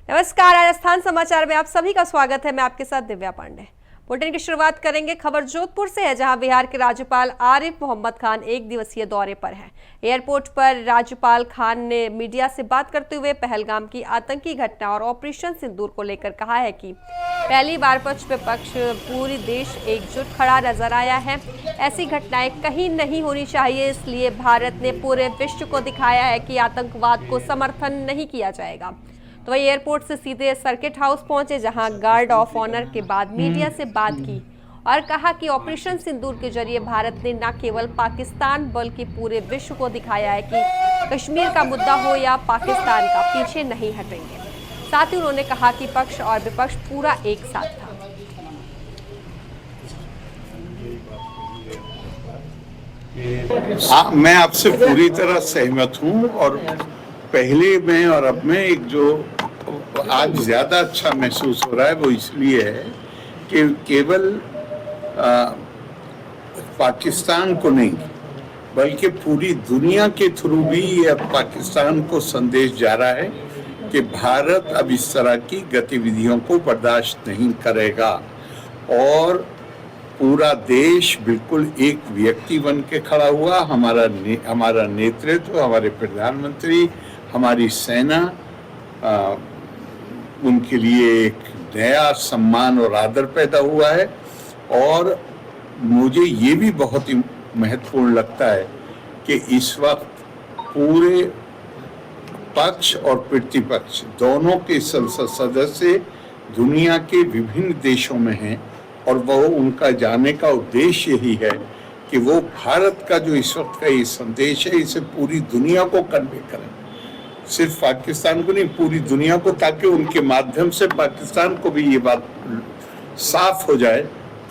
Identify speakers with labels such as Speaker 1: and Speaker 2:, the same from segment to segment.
Speaker 1: नमस्कार, राजस्थान समाचार में आप सभी का स्वागत है। मैं आपके साथ दिव्या पांडे। बुलेटिन की शुरुआत करेंगे। खबर जोधपुर से है, जहां बिहार के राज्यपाल आरिफ मोहम्मद खान एक दिवसीय दौरे पर हैं। एयरपोर्ट पर राज्यपाल खान ने मीडिया से बात करते हुए पहलगाम की आतंकी घटना और ऑपरेशन सिंदूर को लेकर कहा है कि पहली बार पक्ष विपक्ष पूरी देश एकजुट खड़ा नजर आया है। ऐसी घटनाएं कहीं नहीं होनी चाहिए, इसलिए भारत ने पूरे विश्व को दिखाया है कि आतंकवाद को समर्थन नहीं किया जाएगा। तो वही एयरपोर्ट से सीधे सर्किट हाउस पहुंचे, जहां गार्ड ऑफ ऑनर के बाद मीडिया से बात की और कहा कि ऑपरेशन सिंदूर के जरिए भारत ने न केवल पाकिस्तान बल्कि पूरे विश्व को दिखाया है कि कश्मीर का मुद्दा हो या पाकिस्तान का, पीछे नहीं हटेंगे। साथ ही उन्होंने कहा कि पक्ष और विपक्ष पूरा एक साथ था।
Speaker 2: मैं आपसे पूरी तरह सहमत हूं और पहले में और अब में एक जो आज ज्यादा अच्छा महसूस हो रहा है वो इसलिए है कि केवल पाकिस्तान को नहीं बल्कि पूरी दुनिया के थ्रू भी अब पाकिस्तान को संदेश जा रहा है कि भारत अब इस तरह की गतिविधियों को बर्दाश्त नहीं करेगा और पूरा देश बिल्कुल एक व्यक्ति बन के खड़ा हुआ। हमारा नेतृत्व, हमारे प्रधानमंत्री, हमारी सेना, उनके लिए एक नया सम्मान और आदर पैदा हुआ है। और मुझे ये भी बहुत ही महत्वपूर्ण लगता है कि इस वक्त पूरे पक्ष और प्रतिपक्ष दोनों के संसद सदस्य दुनिया के विभिन्न देशों में हैं और वो उनका जाने का उद्देश्य यही है कि वो भारत का जो इस वक्त का ये संदेश है इसे पूरी दुनिया को कन्वे करें, सिर्फ पाकिस्तान को नहीं, पूरी दुनिया को, ताकि उनके माध्यम से पाकिस्तान को भी ये बात साफ हो जाए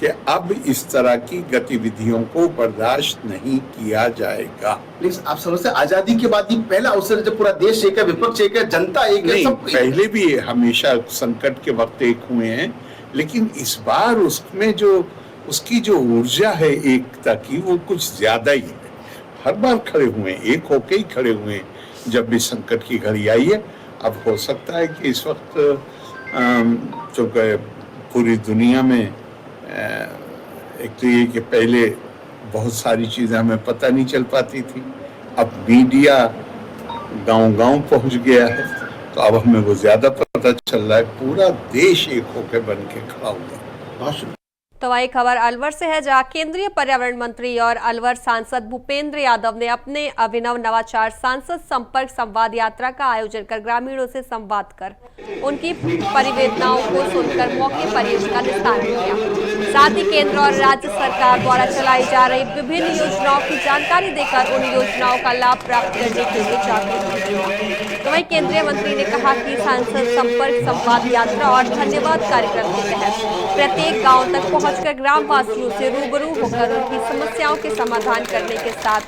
Speaker 2: कि अब इस तरह की गतिविधियों को बर्दाश्त नहीं किया जाएगा।
Speaker 3: प्लीज आप समझते, आजादी के बाद ये पहला अवसर जब पूरा देश एक है, विपक्ष एक है, जनता एक है, सब
Speaker 2: पहले भी हमेशा संकट के वक्त एक हुए हैं, लेकिन इस बार उसमें जो उसकी जो ऊर्जा है एकता की वो कुछ ज्यादा ही है। हर बार खड़े हुए हैं, एक होके ही खड़े हुए हैं जब भी संकट की घड़ी आई है। अब हो सकता है कि इस वक्त चूंकि पूरी दुनिया में एक तो ये कि पहले बहुत सारी चीज़ें हमें पता नहीं चल पाती थी, अब मीडिया गांव-गांव पहुंच गया है, तो अब हमें वो ज़्यादा पता चल रहा है। पूरा देश एक होकर बन के खड़ा हुआ है।
Speaker 1: तो वही खबर अलवर से है, जहां केंद्रीय पर्यावरण मंत्री और अलवर सांसद भूपेंद्र यादव ने अपने अभिनव नवाचार सांसद संपर्क संवाद यात्रा का आयोजन कर ग्रामीणों से संवाद कर उनकी परिवेदनाओं को सुनकर मौके पर ही उसका निस्तारण किया। साथ ही केंद्र और राज्य सरकार द्वारा चलाई जा रही विभिन्न योजनाओं की जानकारी देकर उन योजनाओं का लाभ प्राप्त करने के लिए जागरूक किया। तो वही केंद्रीय मंत्री ने कहा कि सांसद संपर्क संवाद यात्रा और धन्यवाद कार्यक्रम के तहत प्रत्येक गाँव तक पहुंचकर ग्रामवासियों से रूबरू होकर उनकी समस्याओं के समाधान करने के साथ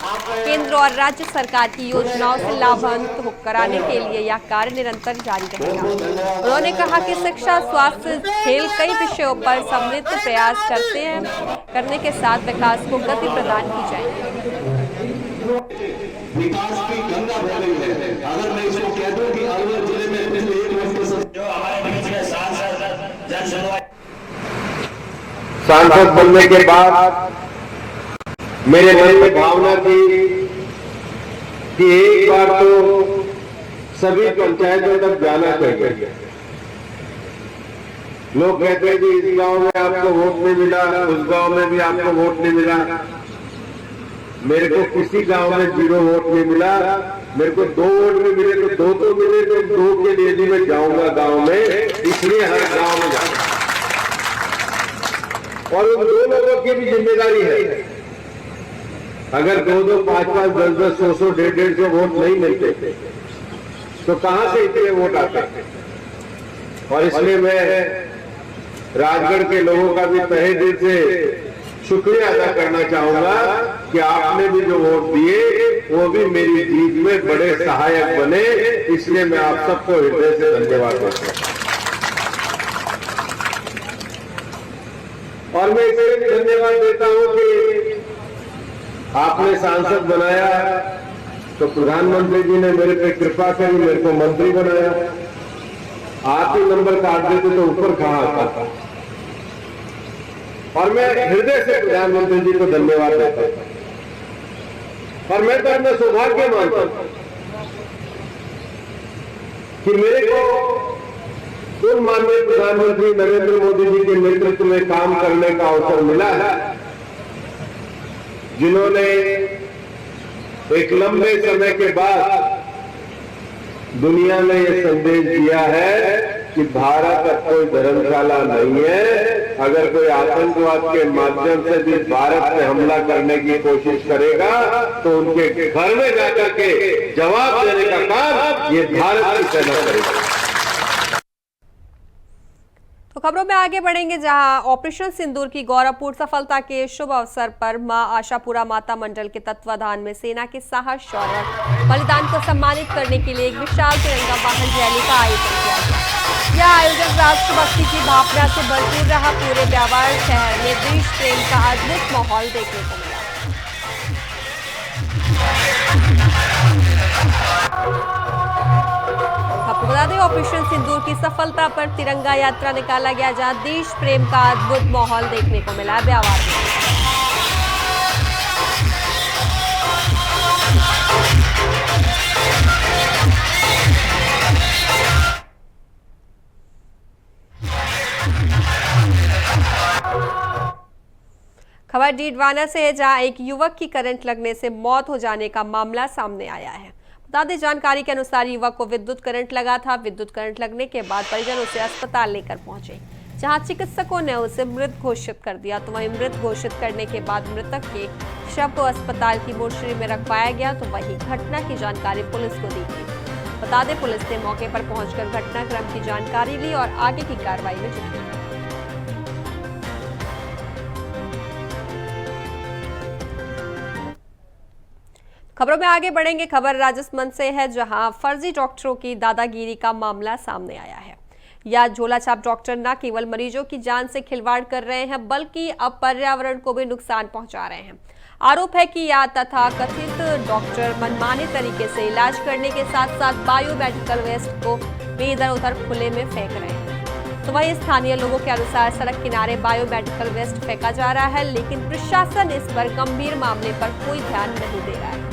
Speaker 1: केंद्र और राज्य सरकार की योजनाओं से लाभान्वित कराने के लिए यह कार्य निरंतर जारी रहेगा। उन्होंने कहा कि शिक्षा, स्वास्थ्य, खेल कई विषयों पर समृद्ध प्रयास करने के साथ विकास को गति प्रदान की जाएगी।
Speaker 4: विकास की गंगा बह रही है। अगर मैं इसको कह दूं कि अलवर जिले में पिछले 1 वर्ष से जो हमारे बीच में सांसद जन सुनवाई
Speaker 5: सांसद बनने के बाद मेरे मन में भावना थी कि एक बार तो सभी पंचायतों तक जाना चाहिए। लोग कहते हैं कि इस गांव में आपको वोट नहीं मिला, उस गांव में भी आपको वोट नहीं मिला। मेरे को किसी गांव में 0 वोट नहीं मिला, मेरे को 2 वोट भी मिले तो 2 तो मिले, तो 2 के लिए भी मैं जाऊंगा गांव में, इसलिए हर गांव में जाऊंगा। और उन 2 लोगों की भी जिम्मेदारी है। अगर 2-2, 5-5, 10-10, 100-100, 150-150 वोट नहीं मिलते तो कहां से इतने वोट आते। और इसलिए मैं राजगढ़ के लोगों का भी तहे दिल से शुक्रिया अदा करना चाहूंगा कि आपने भी जो वोट दिए वो भी मेरी जीत में बड़े सहायक बने, इसलिए मैं आप सबको हृदय से धन्यवाद देता हूं। और मैं इसलिए भी धन्यवाद देता हूं कि आपने सांसद बनाया तो प्रधानमंत्री जी ने मेरे पे कृपा करी, मेरे को मंत्री बनाया। आखिरी नंबर काट देते तो ऊपर कहाँ आता। और मैं हृदय से प्रधानमंत्री जी को धन्यवाद देता हूं। और मैं तो अपना सौभाग्य मानता हूं कि मेरे को उन माननीय प्रधानमंत्री नरेंद्र मोदी जी के नेतृत्व में काम करने का अवसर मिला है, जिन्होंने एक लंबे समय के बाद दुनिया में यह संदेश दिया है कि भारत अब कोई धर्मशाला नहीं है। अगर कोई आतंकवाद के माध्यम से भी भारत में हमला करने की कोशिश करेगा तो उनके घर में जाकर के जवाब देने का काम ये भारत की सेना करेगी।
Speaker 1: तो खबरों में आगे बढ़ेंगे, जहां ऑपरेशन सिंदूर की गौरवपूर्ण सफलता के शुभ अवसर पर मां आशापुरा माता मंडल के तत्वाधान में सेना के साहस, शौर्य, बलिदान को सम्मानित करने के लिए एक विशाल तिरंगा वाहन रैली का आयोजन किया गया। यह आयोजन राष्ट्रभक्ति की भावना से भरपूर रहा। पूरे ब्यावर शहर में देश प्रेम का अद्भुत माहौल देखने को मिला। आपको बता दें, ऑपरेशन सिंदूर की सफलता पर तिरंगा यात्रा निकाला गया, जहां देश प्रेम का अद्भुत माहौल देखने को मिला ब्यावर में। खबर डीडवाना से है, जहां एक युवक की करंट लगने से मौत हो जाने का मामला सामने आया है। बता दें, जानकारी के अनुसार युवक को विद्युत करंट लगा था। विद्युत करंट लगने के बाद परिजन उसे अस्पताल लेकर पहुंचे, जहां चिकित्सकों ने उसे मृत घोषित कर दिया। तो वहीं मृत घोषित करने के बाद मृतक के शव को अस्पताल की मोर्चरी में रखवाया गया। तो वहीं घटना की जानकारी पुलिस को दी गई। बता दें, पुलिस ने मौके पर पहुंचकर घटनाक्रम की जानकारी ली और आगे की कार्रवाई में जुटी। खबरों में आगे बढ़ेंगे। खबर राजसमंद से है, जहां फर्जी डॉक्टरों की दादागिरी का मामला सामने आया है। या झोलाछाप डॉक्टर न केवल मरीजों की जान से खिलवाड़ कर रहे हैं, बल्कि अब पर्यावरण को भी नुकसान पहुंचा रहे हैं। आरोप है कि यह तथाकथित डॉक्टर मनमाने तरीके से इलाज करने के साथ साथ बायोमेडिकल वेस्ट को भी इधर उधर खुले में फेंक रहे हैं। तो वहीं स्थानीय लोगों के अनुसार सड़क किनारे बायोमेडिकल वेस्ट फेंका जा रहा है, लेकिन प्रशासन इस पर गंभीर मामले पर कोई ध्यान नहीं दे रहा है।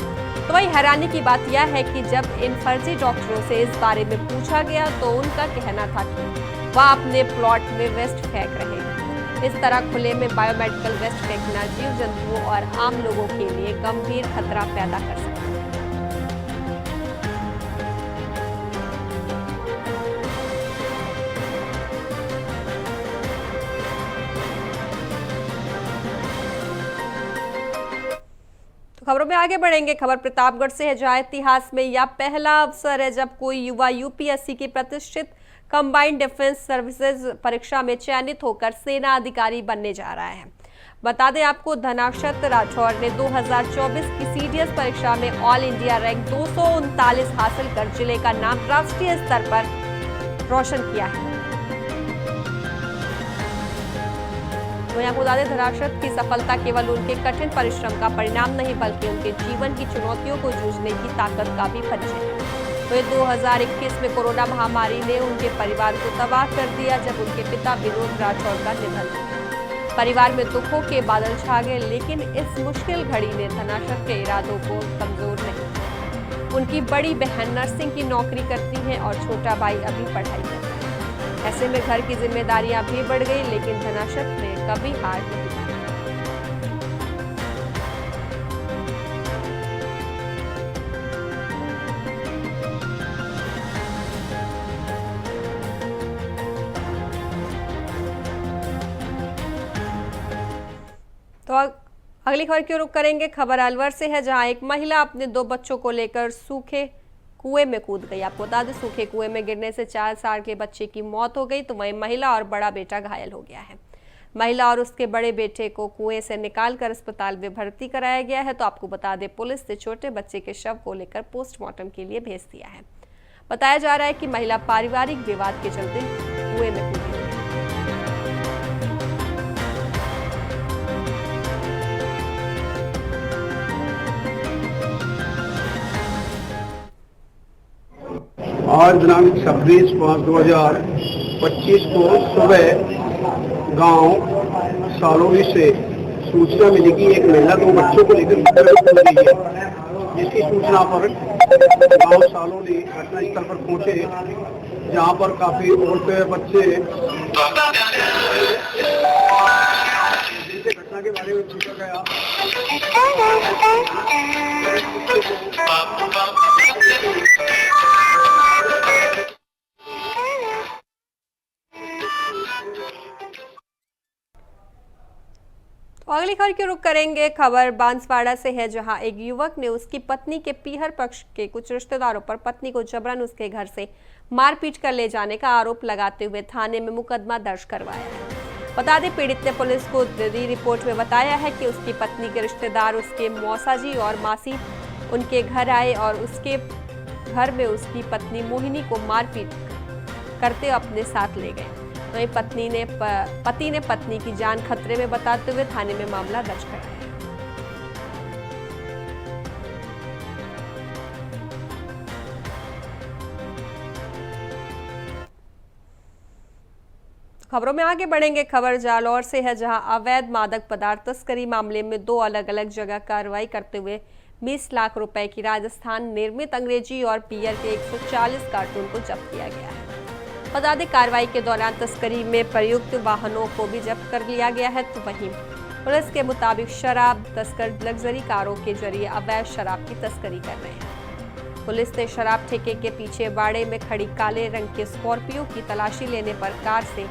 Speaker 1: तो वही हैरानी की बात यह है कि जब इन फर्जी डॉक्टरों से इस बारे में पूछा गया तो उनका कहना था कि वह अपने प्लॉट में वेस्ट फेंक रहे हैं। इस तरह खुले में बायोमेडिकल वेस्ट फेंकना जीव जंतुओं और आम लोगों के लिए गंभीर खतरा पैदा कर सकता है। खबरों में आगे बढ़ेंगे। खबर प्रतापगढ़ से है, जहां इतिहास में यह पहला अवसर है जब कोई युवा यूपीएससी की प्रतिष्ठित कंबाइंड डिफेंस सर्विसेज परीक्षा में चयनित होकर सेना अधिकारी बनने जा रहा है। बता दें आपको, धनाक्षत राठौर ने 2024 की सीडीएस परीक्षा में ऑल इंडिया रैंक 239 हासिल कर जिले का नाम राष्ट्रीय स्तर पर रोशन किया है। तो यहाँ बता दें, धनाक्षत की सफलता केवल उनके कठिन परिश्रम का परिणाम नहीं, बल्कि उनके जीवन की चुनौतियों को जूझने की ताकत का भी परिचय है। तो 2021 में कोरोना महामारी ने उनके परिवार को तबाह कर दिया, जब उनके पिता विनोद राठौर का निधन हुआ। परिवार में दुखों के बादल छा गए, लेकिन इस मुश्किल घड़ी ने धनाक्षत के इरादों को कमजोर नहीं किया। उनकी बड़ी बहन नर्सिंग की नौकरी करती है और छोटा भाई अभी पढ़ाई करता है। ऐसे में घर की जिम्मेदारियां भी बढ़ गई, लेकिन धनाक्षत ने कभी हार नहीं मानी। तो अगली खबर की रुख करेंगे। खबर अलवर से है, जहां एक महिला अपने 2 बच्चों को लेकर सूखे कुएं में कूद गई। आपको बता दें, सूखे कुएं में गिरने से 4 साल के बच्चे की मौत हो गई। तो वहीं महिला और बड़ा बेटा घायल हो गया है। महिला और उसके बड़े बेटे को कुएं से निकालकर अस्पताल में भर्ती कराया गया है। तो आपको बता दें, पुलिस ने छोटे बच्चे के शव को लेकर पोस्टमार्टम के लिए भेज दिया है। बताया जा रहा है कि महिला पारिवारिक विवाद के चलते कुएं में कूदी गई।
Speaker 6: आज दिनांक 26/5/2025 को सुबह गांव सालोली से सूचना मिली कि एक महिला 2 बच्चों को लेकर खो गई है। जिसकी सूचना पर गांव सालोली घटनास्थल पर पहुंचे, जहां पर काफी औरतें बच्चे घटना के बारे में पूछा गया।
Speaker 1: अगली खबर की रुख करेंगे। खबर बांसवाड़ा से है, जहां एक युवक ने उसकी पत्नी के पीहर पक्ष के कुछ रिश्तेदारों पर पत्नी को जबरन उसके घर से मारपीट कर ले जाने का आरोप लगाते हुए थाने में मुकदमा दर्ज करवाया है। बता दें, पीड़ित ने पुलिस को दी रिपोर्ट में बताया है कि उसकी पत्नी के रिश्तेदार उसके मौसा जी और मासी उनके घर आए और उसके घर में उसकी पत्नी मोहिनी को मारपीट करते अपने साथ ले गए। वहीं पति ने पत्नी की जान खतरे में बताते हुए थाने में मामला दर्ज कराया। खबरों में आगे बढ़ेंगे। खबर जालौर से है, जहां अवैध मादक पदार्थ तस्करी मामले में 2 अलग अलग जगह कार्रवाई करते हुए 20 लाख रुपए की राजस्थान निर्मित अंग्रेजी और बियर के 140 कार्टून को जब्त किया गया है। बता दें, कार्रवाई के दौरान तस्करी में प्रयुक्त वाहनों को भी जब्त कर लिया गया है। तो वहीं पुलिस के मुताबिक शराब तस्कर लग्जरी कारों के जरिए अवैध शराब की तस्करी कर रहे हैं। पुलिस ने शराब ठेके के पीछे बाड़े में खड़ी काले रंग के स्कॉर्पियो की तलाशी लेने पर कार से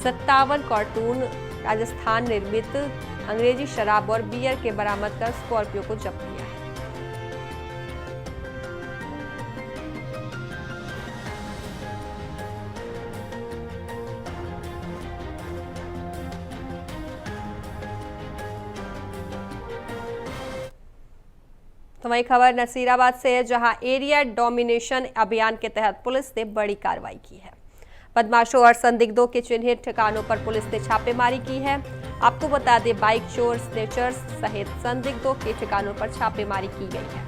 Speaker 1: 57 कार्टून राजस्थान निर्मित अंग्रेजी शराब और बियर के बरामद कर स्कॉर्पियो को जब्त किया है। तो वही खबर नसीराबाद से है, जहां एरिया डोमिनेशन अभियान के तहत पुलिस ने बड़ी कार्रवाई की है। बदमाशों और संदिग्धों के चिन्हित ठिकानों पर पुलिस ने छापेमारी की है। आपको बता दें, बाइक चोर, स्नेचर्स सहित संदिग्धों के ठिकानों पर छापेमारी की गई है।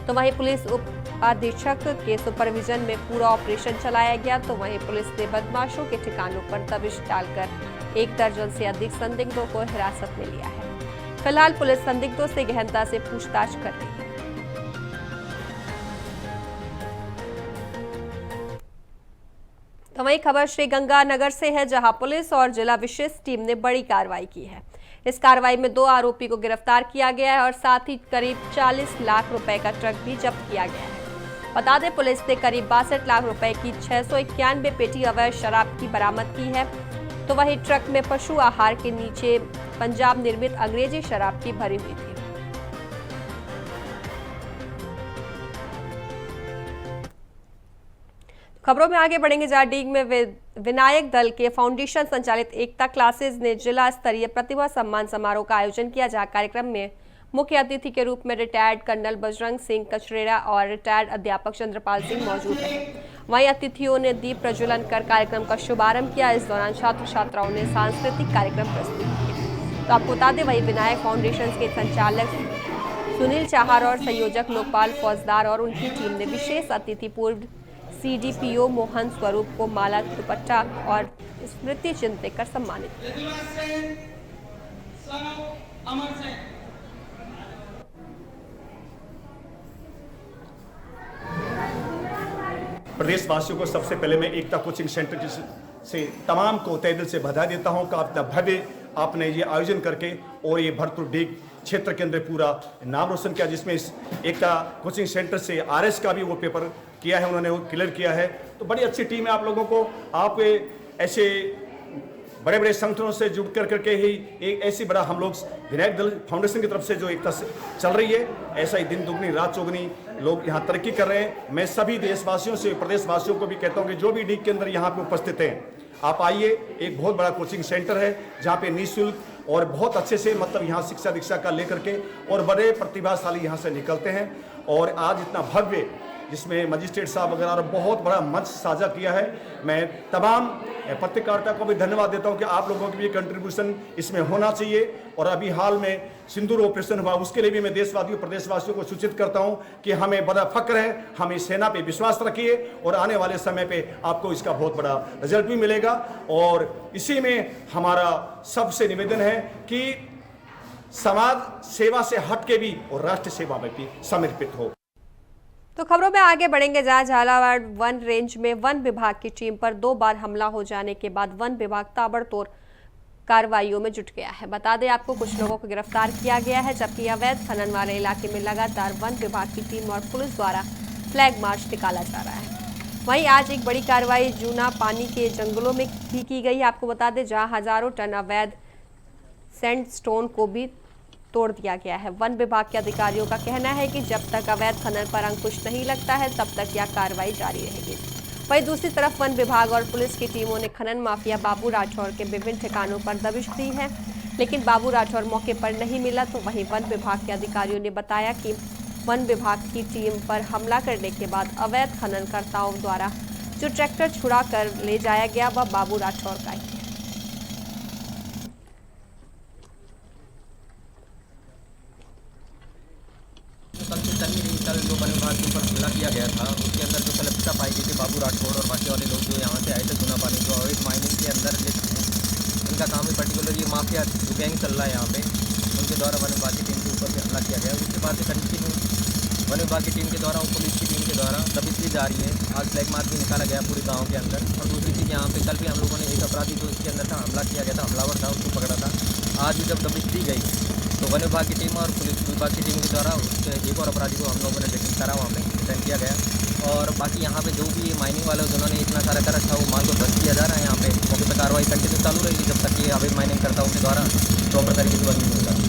Speaker 1: तो वहीं पुलिस उप अधीक्षक के सुपरविजन में पूरा ऑपरेशन चलाया गया। तो वहीं पुलिस ने बदमाशों के ठिकानों पर दबिश डालकर 1 दर्जन से अधिक संदिग्धों को हिरासत में लिया है। फिलहाल पुलिस संदिग्धों से गहनता से पूछताछ कर रही है। तो वहीं खबर श्री गंगानगर से है, जहां पुलिस और जिला विशेष टीम ने बड़ी कार्रवाई की है। इस कार्रवाई में 2 आरोपी को गिरफ्तार किया गया है और साथ ही करीब 40 लाख रुपए का ट्रक भी जब्त किया गया है। बता दें, पुलिस ने करीब 62 लाख रुपए की 691 पेटी अवैध शराब की बरामद की है। तो वहीं ट्रक में पशु आहार के नीचे पंजाब निर्मित अंग्रेजी शराब की भरी हुई थी। खबरों में आगे बढ़ेंगे। जाडीग में विनायक दल के फाउंडेशन संचालित एकता क्लासेस ने जिला स्तरीय प्रतिभा सम्मान समारोह का आयोजन किया, जहां कार्यक्रम में मुख्य अतिथि के रूप में रिटायर्ड कर्नल बजरंग सिंह कचरेरा और रिटायर्ड अध्यापक चंद्रपाल सिंह मौजूद रहे। वहीं अतिथियों ने दीप प्रज्वलन कर कार्यक्रम का शुभारंभ किया। इस दौरान छात्र छात्राओं ने सांस्कृतिक कार्यक्रम प्रस्तुत किए। तो आपको बता दें, वही विनायक फाउंडेशन के संचालक सुनील चाहर और संयोजक लोकपाल फौजदार और उनकी टीम ने विशेष अतिथि पूर्व CDPO मोहन स्वरूप को माला, दुपट्टा और स्मृति चिन्ह देकर सम्मानित किया।
Speaker 7: प्रदेशवासियों को सबसे पहले मैं एकता कोचिंग सेंटर से तमाम को तहे दिल से बधाई देता हूं कि आपने भव्य आपने ये आयोजन करके और ये भरतपुर डीग क्षेत्र के अंदर पूरा नाम रोशन किया, जिसमें इस एकता कोचिंग सेंटर से RS का भी वो पेपर किया है, उन्होंने वो क्लियर किया है। तो बड़ी अच्छी टीम है आप लोगों को। आप ऐसे बड़े बड़े संगठनों से जुड़ करके ही एक ऐसी बड़ा हम लोग विनायक दल फाउंडेशन की तरफ से जो एकता चल रही है, ऐसा ही दिन दुगनी रात चौगनी लोग यहाँ तरक्की कर रहे हैं। मैं सभी देशवासियों से प्रदेशवासियों को भी कहता हूँ कि जो भी डीग के अंदर यहाँ पे उपस्थित हैं, आप आइए। एक बहुत बड़ा कोचिंग सेंटर है जहाँ पे निःशुल्क और बहुत अच्छे से मतलब यहाँ शिक्षा दीक्षा का लेकर के और बड़े प्रतिभाशाली यहाँ से निकलते हैं। और आज इतना भव्य जिसमें मजिस्ट्रेट साहब वगैरह और बहुत बड़ा मंच साझा किया है। मैं तमाम पत्रकारिता को भी धन्यवाद देता हूं कि आप लोगों की भी कंट्रीब्यूशन इसमें होना चाहिए। और अभी हाल में सिंदूर ऑपरेशन हुआ, उसके लिए भी मैं देशवासियों प्रदेशवासियों को सूचित करता हूं कि हमें बड़ा फक्र है, हम इस सेना पे विश्वास रखिए और आने वाले समय पे आपको इसका बहुत बड़ा रिजल्ट भी मिलेगा। और इसी में हमारा सबसे निवेदन है कि समाज सेवा से हटके भी और राष्ट्र सेवा में भी समर्पित हो।
Speaker 1: तो खबरों में आगे बढ़ेंगे, जहां झालावाड़ वन रेंज में वन विभाग की टीम पर 2 बार हमला हो जाने के बाद वन विभाग ताबड़तोड़ कार्रवाइयों में जुट गया है। बता दें आपको, कुछ लोगों को गिरफ्तार किया गया है, जबकि अवैध खनन वाले इलाके में लगातार वन विभाग की टीम और पुलिस द्वारा फ्लैग मार्च निकाला जा रहा है। वहीं आज एक बड़ी कार्रवाई जूना पानी के जंगलों में भी की गई। आपको बता दें, जहां हजारों टन अवैध सैंडस्टोन को भी तोड़ दिया गया है। वन विभाग के अधिकारियों का कहना है कि जब तक अवैध खनन पर अंकुश नहीं लगता है, तब तक यह कार्रवाई जारी रहेगी। वहीं दूसरी तरफ वन विभाग और पुलिस की टीमों ने खनन माफिया बाबू राठौर के विभिन्न ठिकानों पर दबिश दी है, लेकिन बाबू राठौर मौके पर नहीं मिला। तो वहीं वन विभाग के अधिकारियों ने बताया कि वन विभाग की टीम पर हमला करने के बाद अवैध खननकर्ताओं द्वारा जो ट्रैक्टर छुड़ा कर ले जाया गया वह बाबू राठौर का ही है।
Speaker 8: कल जो वन विभाग के ऊपर हमला किया गया था, उसके अंदर जो कल्पिता पाई गई थी बाबू राठौर और बाकी वाले लोग जो यहाँ से आए थे जूना पानी जो अवैध माइनिंग के अंदर लिप्त हैं, उनका काम है पर्टिकुलर ये माफिया जो गैंग चल रहा है यहाँ पे, उनके द्वारा वन विभाग की टीम के ऊपर हमला किया गया। उसके बाद से कंटिन्यू वन विभाग की टीम के द्वारा और पुलिस की टीम के द्वारा दबिश दी जा रही है। आज फ्लैग मार्च भी निकाला गया पूरे गाँव के अंदर। और दूसरी चीज़ यहाँ पे कल भी हम लोगों ने एक अपराधी जो इसके अंदर था हमला किया गया था, हमलावर था, उसको पकड़ा था। आज भी जब दबिश दी गई तो वन विभाग की टीम और पुलिस विभाग की टीम के द्वारा एक और अपराधी को हम लोगों ने डिटेन करा, वहाँ पे डिटेन किया गया। और बाकी यहाँ पे जो भी माइनिंग वाले जिन्होंने इतना सारा कर रखा वो माल को ध्वस्त किया जा रहा है। यहाँ पे मौके पर कार्रवाई कंटिन्यू चालू रहेगी जब तक ये अवैध माइनिंग करता उनके द्वारा प्रॉपर तरीके से बंद नहीं हो जाती।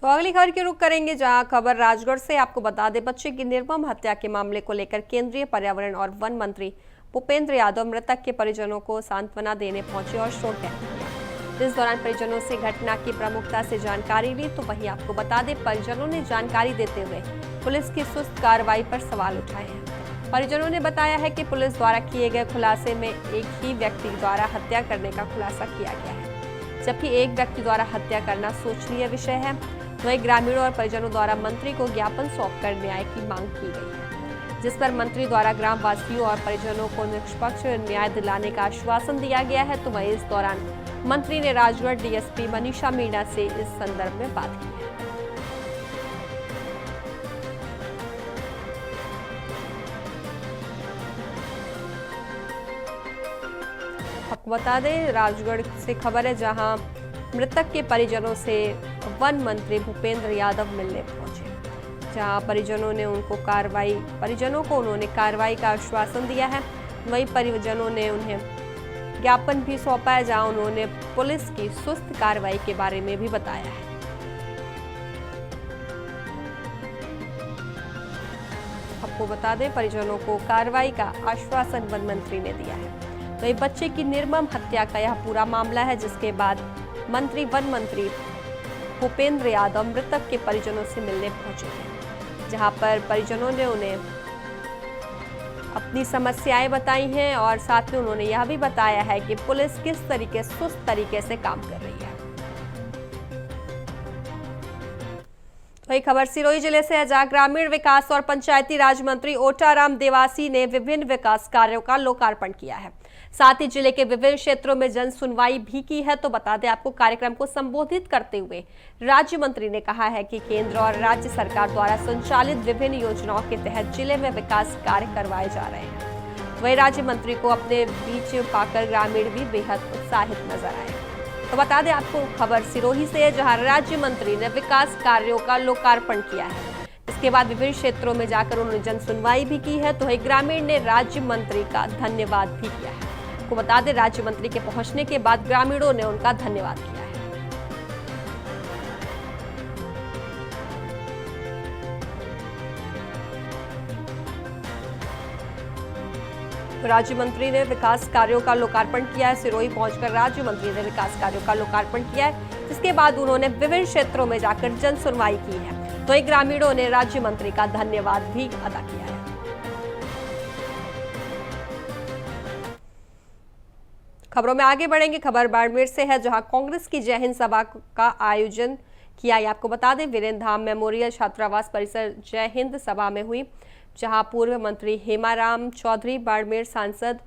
Speaker 1: तो अगली खबर की रुख करेंगे, जहां खबर राजगढ़ से। आपको बता दें, बच्चे की निर्मम हत्या के मामले को लेकर केंद्रीय पर्यावरण और वन मंत्री भूपेंद्र यादव मृतक के परिजनों को सांत्वना देने पहुंचे और शोक व्यक्त किया। इस दौरान परिजनों से घटना की प्रमुखता से जानकारी ली। तो वहीं आपको बता दें, परिजनों ने जानकारी देते हुए पुलिस की सुस्त कार्रवाई पर सवाल उठाए हैं। परिजनों ने बताया है कि पुलिस द्वारा किए गए खुलासे में एक ही व्यक्ति द्वारा हत्या करने का खुलासा किया गया है, जबकि एक व्यक्ति द्वारा हत्या करना सोचनीय विषय है। वहीं ग्रामीणों और परिजनों द्वारा मंत्री को ज्ञापन सौंपकर न्याय की मांग की गई है, जिस पर मंत्री द्वारा ग्राम वासियों और परिजनों को निष्पक्ष न्याय दिलाने का आश्वासन दिया गया है। तो वहीं इस दौरान मंत्री ने राजगढ़ डीएसपी मनीषा मीणा से इस संदर्भ में बात की है। आपको बता दें, राजगढ़ से खबर है, जहां मृतक के परिजनों से वन मंत्री भूपेंद्र यादव मिलने पहुंचे, जहां परिजनों को उन्होंने कार्रवाई का आश्वासन दिया है। वहीं परिजनों ने उन्हें ज्ञापन भी सौंपा है, जहां उन्होंने पुलिस की सुस्त कार्रवाई के बारे में भी बताया है। आपको बता दें, परिजनों को कार्रवाई का आश्वासन वन मंत्री ने दिया है। तो ये बच्चे की निर्मम हत्या का यह पूरा मामला है, जिसके बाद वन मंत्री भूपेंद्र यादव मृतक के परिजनों से मिलने पहुंचे हैं, जहां पर परिजनों ने उन्हें अपनी समस्याएं बताई हैं और साथ में उन्होंने यह भी बताया है कि पुलिस किस तरीके सुस्त तरीके से काम कर रही है। वही खबर सिरोही जिले से है, जहां ग्रामीण विकास और पंचायती राज मंत्री ओटाराम देवासी ने विभिन्न विकास कार्यों का लोकार्पण किया है। साथ ही जिले के विभिन्न क्षेत्रों में जन सुनवाई भी की है। तो बता दें आपको, कार्यक्रम को संबोधित करते हुए राज्य मंत्री ने कहा है कि केंद्र और राज्य सरकार द्वारा संचालित विभिन्न योजनाओं के तहत जिले में विकास कार्य करवाए जा रहे हैं। वहीं राज्य मंत्री को अपने बीच पाकर ग्रामीण भी बेहद उत्साहित नजर आए। तो बता दें आपको, खबर सिरोही से है, जहां राज्य मंत्री ने विकास कार्यों का लोकार्पण किया है। इसके बाद विभिन्न क्षेत्रों में जाकर उन्होंने जन सुनवाई भी की है। तो वही ग्रामीण ने राज्य मंत्री का धन्यवाद भी किया है। आपको बता दें, राज्य मंत्री के पहुंचने के बाद ग्रामीणों ने उनका धन्यवाद किया है। तो राज्य मंत्री ने विकास कार्यों का लोकार्पण किया है। सिरोही पहुंचकर राज्य मंत्री ने विकास कार्यों का लोकार्पण किया है, जिसके बाद उन्होंने विभिन्न क्षेत्रों में जाकर जन सुनवाई की है। तो एक ग्रामीणों ने राज्य मंत्री का धन्यवाद भी अदा किया है। खबरों में आगे बढ़ेंगे। खबर बाड़मेर से है, जहां कांग्रेस की जय हिंद सभा का आयोजन किया। आपको बता दें, वीरेंद्र धाम मेमोरियल छात्रावास परिसर जय हिंद सभा में हुई, जहां पूर्व मंत्री हेमाराम चौधरी, बाड़मेर सांसद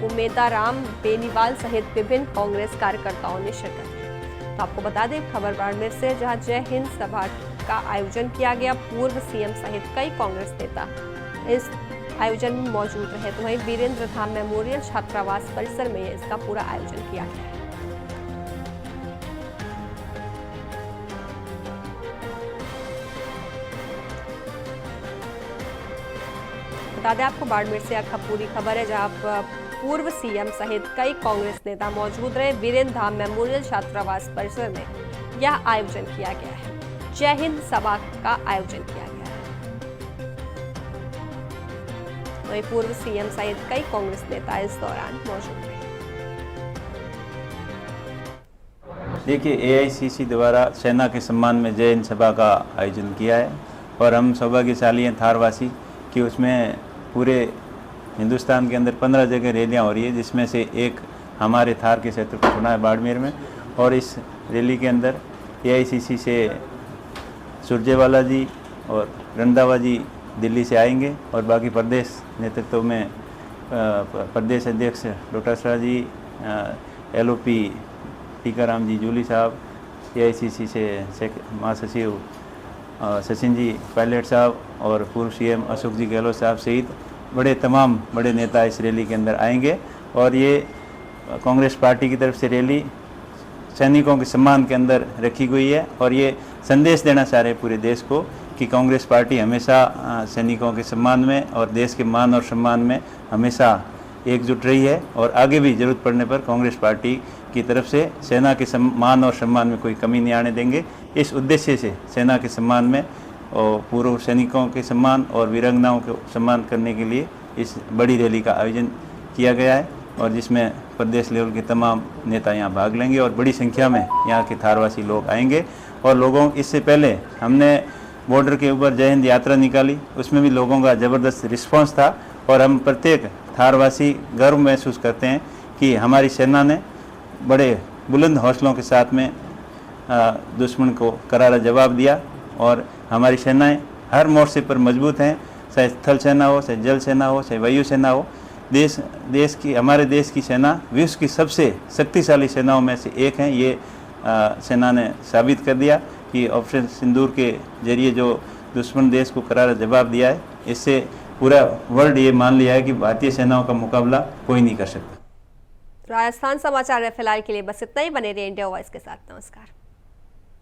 Speaker 1: उमेदाराम बेनीवाल सहित विभिन्न कांग्रेस कार्यकर्ताओं ने शिरकत की। तो आपको बता दें, खबर बाड़मेर से, जहां जय हिंद सभा का आयोजन किया गया। पूर्व सीएम सहित कई कांग्रेस नेता इस आयोजन में मौजूद रहे। तो वहीं वीरेंद्र धाम मेमोरियल छात्रावास परिसर में इसका पूरा आयोजन किया गया है। बता दें आपको, बाड़मेर से पूरी खबर है, जहां पूर्व सीएम सहित कई कांग्रेस नेता मौजूद रहे। वीरेंद्र धाम मेमोरियल छात्रावास परिसर में यह आयोजन किया गया है। जय हिंद सभा का आयोजन किया गया है। वहीं पूर्व सीएम सहित कई कांग्रेस नेता इस दौरान मौजूद रहे।
Speaker 9: देखिए, एआईसीसी द्वारा सेना के सम्मान में जय हिंद सभा का आयोजन किया है और हम सौभाग्यशाली हैं थारवासी कि उसमें पूरे हिंदुस्तान के अंदर 15 जगह रैलियाँ हो रही है, जिसमें से एक हमारे थार के क्षेत्र को चुना है, बाड़मेर में। और इस रैली के अंदर एआईसीसी से सुरजेवाला जी और रंधावा जी दिल्ली से आएंगे और बाकी प्रदेश नेतृत्व में प्रदेश अध्यक्ष डॉक्टर शाह जी, एलओपी टीकाराम जी जूली साहब, एआईसीसी से महासचिव सचिन जी पायलट साहब और पूर्व सीएम अशोक जी गहलोत साहब सहित तमाम बड़े नेता इस रैली के अंदर आएंगे। और ये कांग्रेस पार्टी की तरफ से रैली सैनिकों के सम्मान के अंदर रखी गई है और ये संदेश देना चाह रहे हैं पूरे देश को कि कांग्रेस पार्टी हमेशा सैनिकों के सम्मान में और देश के मान और सम्मान में हमेशा एकजुट रही है और आगे भी जरूरत पड़ने पर कांग्रेस पार्टी की तरफ से सेना के मान और सम्मान में कोई कमी नहीं आने देंगे। इस उद्देश्य से सेना के सम्मान में और पूर्व सैनिकों के सम्मान और वीरांगनाओं को सम्मान करने के लिए इस बड़ी रैली का आयोजन किया गया है और जिसमें प्रदेश लेवल के तमाम नेता यहाँ भाग लेंगे और बड़ी संख्या में यहाँ के थारवासी लोग आएंगे। और लोगों, इससे पहले हमने बॉर्डर के ऊपर जय हिंद यात्रा निकाली, उसमें भी लोगों का ज़बरदस्त रिस्पांस था और हम प्रत्येक थारवासी गर्व महसूस करते हैं कि हमारी सेना ने बड़े बुलंद हौसलों के साथ में दुश्मन को करारा जवाब दिया और हमारी सेनाएं हर मोर्चे पर मजबूत हैं, चाहे स्थल सेना हो, चाहे जल सेना हो, चाहे वायु सेना हो। हमारे देश की सेना विश्व की सबसे शक्तिशाली सेनाओं में से एक है। ये सेना ने साबित कर दिया कि ऑपरेशन सिंदूर के जरिए जो दुश्मन देश को करारा जवाब दिया है, इससे पूरा वर्ल्ड ये मान लिया है कि भारतीय सेनाओं का मुकाबला कोई नहीं कर सकता।
Speaker 1: राजस्थान समाचार में फिलहाल के लिए बस इतना ही। बने रहिए इंडिया वॉइस के साथ। नमस्कार।